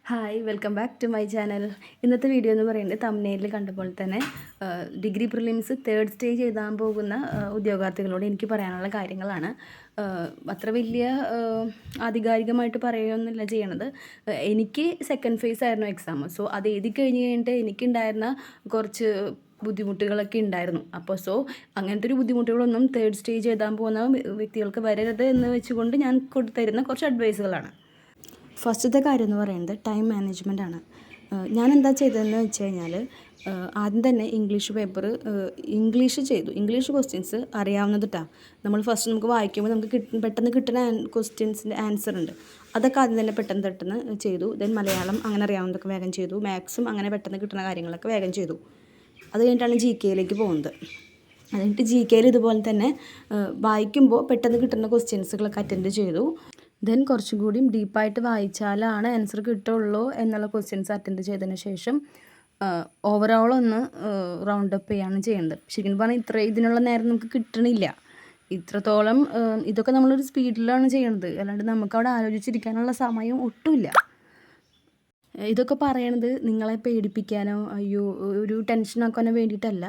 Hi welcome back to my channel. ഇന്നത്തെ video എന്ന് പറയുന്നത് തംബ്നെയിലിൽ കണ്ട പോലെ തന്നെ ഡിഗ്രി പ്രിലിംസ് തേർഡ് സ്റ്റേജ് എഴുതാൻ പോകുന്ന ഉദ്യോഗാർത്ഥികളോട് എനിക്ക് പറയാനുള്ള കാര്യങ്ങളാണ്. അത്ര വലിയ ആധികാരികമായിട്ട് പറയുകയൊന്നുമില്ല ചെയ്യണത്. എനിക്ക് സെക്കൻഡ് ഫേസ് ആയിരുന്നു എക്സാം. സോ അത് എഴുതി കഴിഞ്ഞിട്ട് എനിക്കുണ്ടായിരുന്ന കുറച്ച് ബുദ്ധിമുട്ടുകളൊക്കെ ഉണ്ടായിരുന്നു. അപ്പോൾ അങ്ങനത്തെ ഒരു ബുദ്ധിമുട്ടുകളൊന്നും തേർഡ് സ്റ്റേജ് എഴുതാൻ പോകുന്ന വ്യക്തികൾക്ക് വരരുത് എന്ന് വെച്ചുകൊണ്ട് ഞാൻ കൊടുത്തരുന്ന കുറച്ച് അഡ്വൈസുകളാണ്. ഫസ്റ്റത്തെ കാര്യം എന്ന് പറയുന്നത് ടൈം മാനേജ്മെൻറ്റാണ്. ഞാൻ എന്താ ചെയ്തതെന്ന് വെച്ച് കഴിഞ്ഞാൽ ആദ്യം തന്നെ ഇംഗ്ലീഷ് പേപ്പർ ഇംഗ്ലീഷ് ചെയ്തു. ഇംഗ്ലീഷ് ക്വസ്റ്റ്യൻസ് അറിയാവുന്നതിട്ടാണ്. ഫസ്റ്റ് നമുക്ക് വായിക്കുമ്പോൾ നമുക്ക് പെട്ടെന്ന് കിട്ടുന്ന ക്വസ്റ്റ്യൻസിൻ്റെ ആൻസർ ഉണ്ട്. അതൊക്കെ ആദ്യം തന്നെ പെട്ടെന്ന് ചെയ്തു. ദെൻ മലയാളം അങ്ങനെ അറിയാവുന്നതൊക്കെ വേഗം ചെയ്തു. മാത്സും അങ്ങനെ പെട്ടെന്ന് കിട്ടുന്ന കാര്യങ്ങളൊക്കെ വേഗം ചെയ്തു. അത് കഴിഞ്ഞിട്ടാണ് GK പോകുന്നത്. അത് കഴിഞ്ഞിട്ട് GK ഇതുപോലെ തന്നെ വായിക്കുമ്പോൾ പെട്ടെന്ന് കിട്ടുന്ന ക്വസ്റ്റ്യൻസുകളൊക്കെ അറ്റൻഡ് ചെയ്തു. ദെൻ കുറച്ചും കൂടിയും ഡീപ്പായിട്ട് വായിച്ചാലാണ് ആൻസർ കിട്ടുള്ളൂ എന്നുള്ള ക്വസ്റ്റ്യൻസ് അറ്റൻഡ് ചെയ്തതിന് ശേഷം ഓവറോൾ ഒന്ന് റൗണ്ട് അപ്പ് ചെയ്യാണ് ചെയ്യേണ്ടത്. ശരിക്കും പറഞ്ഞാൽ ഇതിനുള്ള നേരം നമുക്ക് കിട്ടണില്ല. ഇത്രത്തോളം ഇതൊക്കെ നമ്മളൊരു സ്പീഡിലാണ് ചെയ്യണത്. അല്ലാണ്ട് നമുക്കവിടെ ആലോചിച്ചിരിക്കാനുള്ള സമയം ഒട്ടുമില്ല. ഇതൊക്കെ പറയണത് നിങ്ങളെ പേടിപ്പിക്കാനോ ഒരു ടെൻഷനാക്കാനോ വേണ്ടിയിട്ടല്ല,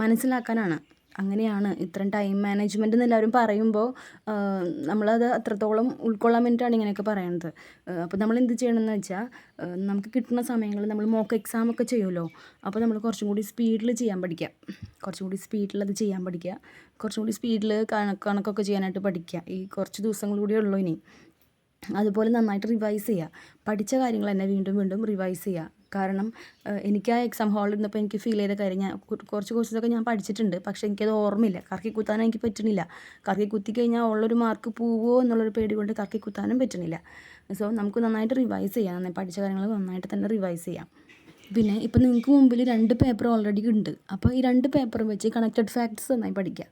മനസ്സിലാക്കാനാണ്. അങ്ങനെയാണ് ഇത്രയും ടൈം മാനേജ്മെൻറ്റ് എന്ന് എല്ലാവരും പറയുമ്പോൾ നമ്മളത് അത്രത്തോളം ഉൾക്കൊള്ളാൻ വേണ്ടിയിട്ടാണ് ഇങ്ങനെയൊക്കെ പറയുന്നത്. അപ്പോൾ നമ്മൾ എന്ത് ചെയ്യണമെന്ന് വെച്ചാൽ നമുക്ക് കിട്ടുന്ന സമയങ്ങളിൽ നമ്മൾ മോക്ക് എക്സാമൊക്കെ ചെയ്യുമല്ലോ. അപ്പോൾ നമ്മൾ കുറച്ചും കൂടി സ്പീഡിൽ ചെയ്യാൻ പഠിക്കുക. കുറച്ചും കൂടി സ്പീഡിൽ അത് ചെയ്യാൻ പഠിക്കുക. കുറച്ചും കൂടി സ്പീഡിൽ കണക്കൊക്കെ ചെയ്യാനായിട്ട് പഠിക്കുക. ഈ കുറച്ച് ദിവസങ്ങൾ കൂടിയേ ഉള്ളൂ ഇനി. അതുപോലെ നന്നായിട്ട് റിവൈസ് ചെയ്യുക. പഠിച്ച കാര്യങ്ങൾ തന്നെ വീണ്ടും വീണ്ടും റിവൈസ് ചെയ്യുക. കാരണം എനിക്ക് ആ എക്സാം ഹാളിൽ ഇരുന്നപ്പോൾ എനിക്ക് ഫീൽ ചെയ്ത കാര്യം, ഞാൻ കുറച്ച് കോഴ്സൊക്കെ ഞാൻ പഠിച്ചിട്ടുണ്ട്, പക്ഷേ എനിക്കത് ഓർമ്മയില്ല. കറക്കി കുത്താൻ എനിക്ക് പറ്റണില്ല. കറക്കി കുത്തി കഴിഞ്ഞാൽ ഉള്ളൊരു മാർക്ക് പോവുമോ എന്നുള്ളൊരു പേടി കൊണ്ട് കറക്കി കുത്താനും പറ്റണില്ല. സോ നമുക്ക് നന്നായിട്ട് റിവൈസ് ചെയ്യാം. പഠിച്ച കാര്യങ്ങൾ നന്നായിട്ട് തന്നെ റിവൈസ് ചെയ്യാം. പിന്നെ ഇപ്പം നിങ്ങൾക്ക് മുമ്പിൽ 2 പേപ്പർ ഓൾറെഡി ഉണ്ട്. അപ്പോൾ ഈ 2 പേപ്പറും വെച്ച് കണക്റ്റഡ് ഫാക്ട്സ് നന്നായി പഠിക്കുക.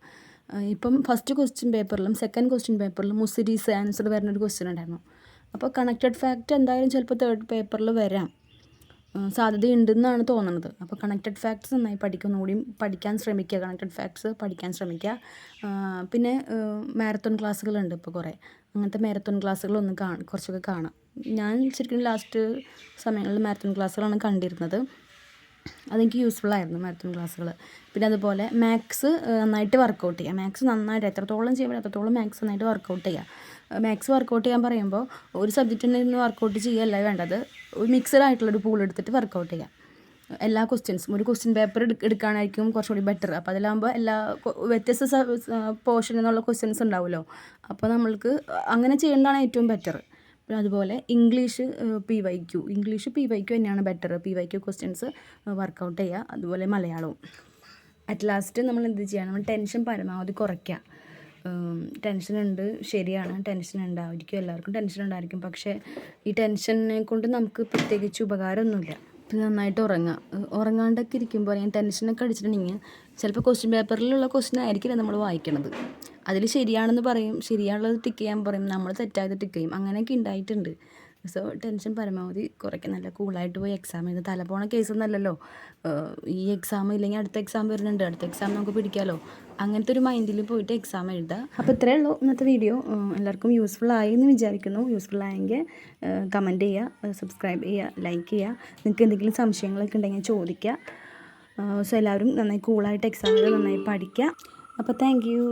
ഇപ്പം ഫസ്റ്റ് ക്വസ്റ്റ്യൻ പേപ്പറിലും സെക്കൻഡ് ക്വസ്റ്റ്യൻ പേപ്പറിലും മുസിരീസ് ആൻസർ വരുന്നൊരു ക്വസ്റ്റ്യൻ ഉണ്ടായിരുന്നു. അപ്പോൾ കണക്റ്റഡ് ഫാക്റ്റ് എന്തായാലും ചിലപ്പോൾ തേർഡ് പേപ്പറിൽ വരാൻ സാധ്യതയുണ്ടെന്നാണ് തോന്നുന്നത്. അപ്പോൾ കണക്റ്റഡ് ഫാക്ട്സ് നന്നായി ഒന്നുകൂടി പഠിക്കാൻ ശ്രമിക്കുക. കണക്റ്റഡ് ഫാക്ട്സ് പഠിക്കാൻ ശ്രമിക്കുക. പിന്നെ മാരത്തോൺ ക്ലാസ്സുകളുണ്ട് ഇപ്പോൾ കുറേ. അങ്ങനത്തെ മാരത്തോൺ ക്ലാസ്സുകളൊന്ന് കുറച്ചൊക്കെ കാണാം. ഞാൻ ശരിക്കും ലാസ്റ്റ് സമയങ്ങളിൽ മാരത്തോൺ ക്ലാസ്സുകളാണ് കണ്ടിരുന്നത്. അതെനിക്ക് യൂസ്ഫുള്ളായിരുന്നു മാരത്തോൺ ക്ലാസ്സുകൾ. പിന്നെ അതുപോലെ മാത്സ് നന്നായിട്ട് വർക്കൗട്ട് ചെയ്യുക. മാത്സ് നന്നായിട്ട് എത്രത്തോളം ചെയ്യുമ്പോൾ അത്രത്തോളം മാത്സ് നന്നായിട്ട് വർക്കൗട്ട് ചെയ്യുക. മാത്സ് വർക്കൗട്ട് ചെയ്യാൻ പറയുമ്പോൾ ഒരു സബ്ജക്റ്റിൽ നിന്ന് വർക്കൗട്ട് ചെയ്യുകയല്ല വേണ്ടത്, ഒരു മിക്സഡ് ആയിട്ടുള്ളൊരു പൂൾ എടുത്തിട്ട് വർക്കൗട്ട് ചെയ്യുക. എല്ലാ ക്വസ്റ്റ്യൻസും ഒരു ക്വസ്റ്റ്യൻ പേപ്പർ എടുക്കാനായിരിക്കും കുറച്ചുകൂടി ബെറ്റർ. അപ്പോൾ അതിലാകുമ്പോൾ എല്ലാ വ്യത്യസ്ത പോർഷൻ എന്നുള്ള ക്വസ്റ്റ്യൻസ് ഉണ്ടാവുമല്ലോ. അപ്പോൾ നമ്മൾക്ക് അങ്ങനെ ചെയ്യുന്നതാണ് ഏറ്റവും ബെറ്റർ. പിന്നെ അതുപോലെ ഇംഗ്ലീഷ് PYQ തന്നെയാണ് ബെറ്റർ. PYQ ക്വസ്റ്റ്യൻസ് വർക്കൗട്ട് ചെയ്യുക. അതുപോലെ മലയാളവും. അറ്റ് ലാസ്റ്റ് നമ്മൾ എന്ത് ചെയ്യുക, നമ്മൾ ടെൻഷൻ പരമാവധി കുറയ്ക്കുക. ടെൻഷനുണ്ട്, ശരിയാണ്, ടെൻഷൻ ഉണ്ടായിരിക്കും, എല്ലാവർക്കും ടെൻഷൻ ഉണ്ടായിരിക്കും. പക്ഷേ ഈ ടെൻഷനെ കൊണ്ട് നമുക്ക് പ്രത്യേകിച്ച് ഉപകാരമൊന്നുമില്ല. പിന്നെ നന്നായിട്ട് ഉറങ്ങാണ്ടൊക്കെ ഇരിക്കുമ്പോൾ അല്ലെങ്കിൽ ടെൻഷനൊക്കെ അടിച്ചിട്ടുണ്ടെങ്കിൽ ചിലപ്പോൾ ക്വസ്റ്റ്യൻ പേപ്പറിലുള്ള ക്വസ്റ്റ്യൻ ആയിരിക്കില്ല നമ്മൾ വായിക്കണത്. അതിൽ ശരിയാണെന്ന് പറയും, ശരിയാണുള്ളത് ടിക്ക് ചെയ്യാൻ പറയും, നമ്മൾ തെറ്റായത് ടിക്ക് ചെയ്യും. അങ്ങനെയൊക്കെ ഉണ്ടായിട്ടുണ്ട്. സോ ടെൻഷൻ പരമാവധി കുറയ്ക്കുക. നല്ല കൂളായിട്ട് പോയി എക്സാം ചെയ്ത് തല പോണ കേസൊന്നുമല്ലല്ലോ. ഈ എക്സാം ഇല്ലെങ്കിൽ അടുത്ത എക്സാം വരുന്നുണ്ട്, അടുത്ത എക്സാം നമുക്ക് പിടിക്കാമല്ലോ. അങ്ങനത്തെ ഒരു മൈൻഡിൽ പോയിട്ട് എക്സാം എഴുതുക. അപ്പോൾ ഇത്രയേ ഉള്ളൂ ഇന്നത്തെ വീഡിയോ. എല്ലാവർക്കും യൂസ്ഫുള്ളായി എന്ന് വിചാരിക്കുന്നു. യൂസ്ഫുള്ളായെങ്കിൽ കമൻറ്റ് ചെയ്യുക, സബ്സ്ക്രൈബ് ചെയ്യുക, ലൈക്ക് ചെയ്യുക. നിങ്ങൾക്ക് എന്തെങ്കിലും സംശയങ്ങളൊക്കെ ഉണ്ടെങ്കിൽ ചോദിക്കുക. സോ എല്ലാവരും നന്നായി കൂളായിട്ട് എക്സാം എഴുതുക, നന്നായി പഠിക്കുക. അപ്പോൾ താങ്ക് യു.